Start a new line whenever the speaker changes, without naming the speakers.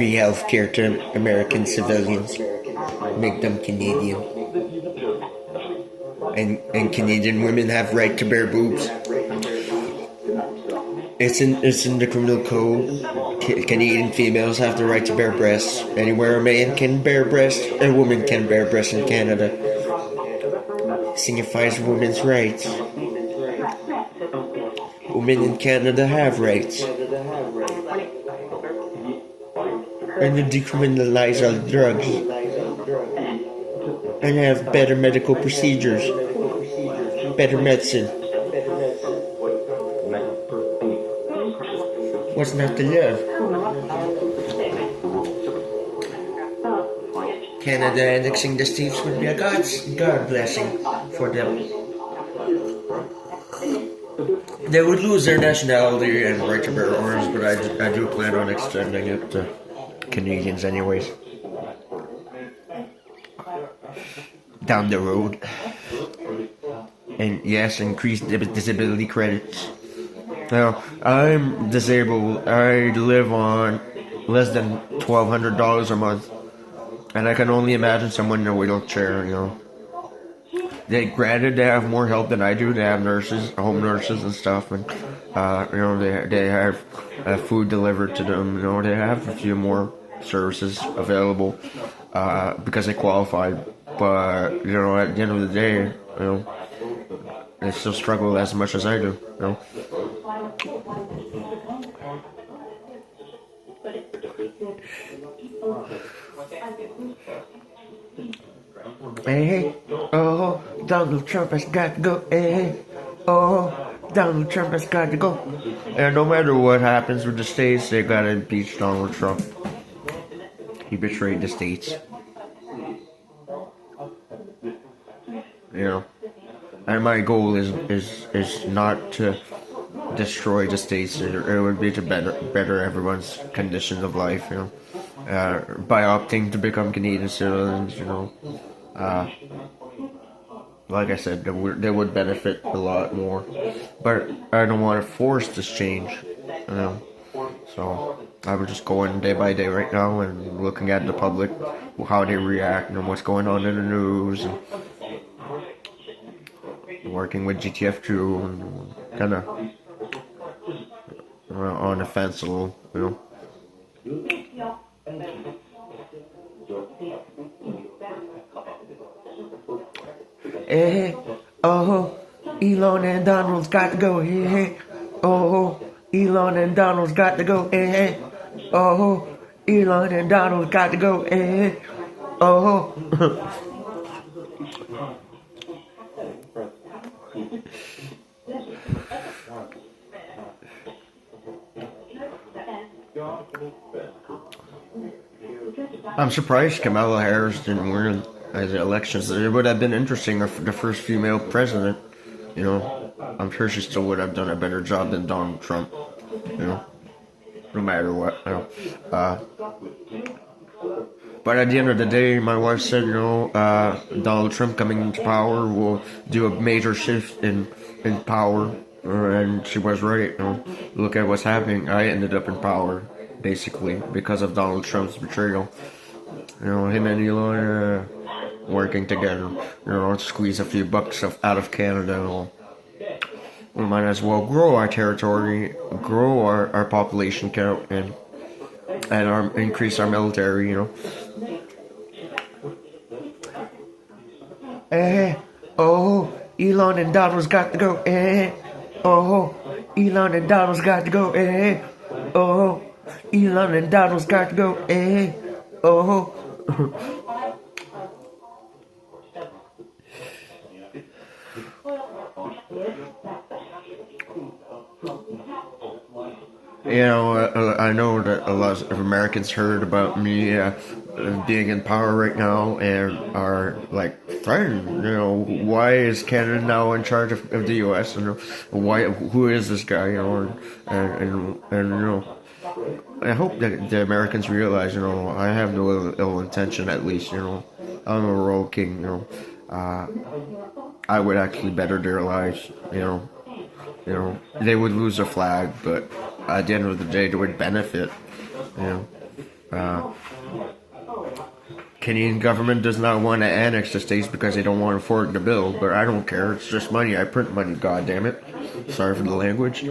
free healthcare to American civilians, make them Canadian. And Canadian women have right to bear boobs. It's in the criminal code. Canadian females have the right to bear breasts. Anywhere a man can bear breasts, a woman can bear breasts in Canada. Signifies women's rights. Women in Canada have rights. And to decriminalize all drugs. And have better medical procedures. Better medicine. What's not to love? Canada annexing the states would be a God blessing for them. They would lose their nationality and right to bear arms, but I do plan on extending it to Canadians anyways. Down the road. And yes, increase disability credits. Now, I'm disabled. I live on less than $1,200 a month. And I can only imagine someone in a wheelchair, Granted, they have more help than I do. They have nurses, home nurses and stuff. And, they have food delivered to them. They have a few more services available because they qualify. But, at the end of the day, they still struggle as much as I do, Hey, oh, Donald Trump has got to go. Hey, oh, Donald Trump has got to go. And no matter what happens with the states, they gotta impeach Donald Trump. He betrayed the states. And my goal is not to destroy the states. It would be to better everyone's conditions of life, by opting to become Canadian citizens, like I said, they would benefit a lot more. But I don't want to force this change, So I was just going day by day right now and looking at the public, how they react and what's going on in the news, and working with GTF2 and kind of on the fence a little, Hey, oh, Elon and Donald's got to go. Hey, oh, Elon and Donald's got to go. Hey, oh, Elon and Donald's got to go. Hey, oh. I'm surprised Kamala Harris didn't win the elections. It would have been interesting if the first female president, I'm sure she still would have done a better job than Donald Trump, no matter what, But at the end of the day, my wife said, Donald Trump coming into power will do a major shift in power, and she was right, Look at what's happening. I ended up in power, basically, because of Donald Trump's betrayal. Him and Elon working together, to squeeze a few bucks out of Canada. We might as well grow our territory, grow our population count, and increase our military, Oh, Elon and Donald's got to go. Oh, Elon and Donald's got to go. Oh, Elon and Donald's got to go. Oh. I know that a lot of Americans heard about me being in power right now and are threatened. Why is Canada now in charge of the U.S. and who is this guy? And I hope that the Americans realize, I have no ill intention. At least, I'm a royal king. I would actually better their lives. They would lose their flag, but at the end of the day, they would benefit. Canadian government does not want to annex the states because they don't want to forward the bill, but I don't care. It's just money. I print money, god damn it. Sorry for the language.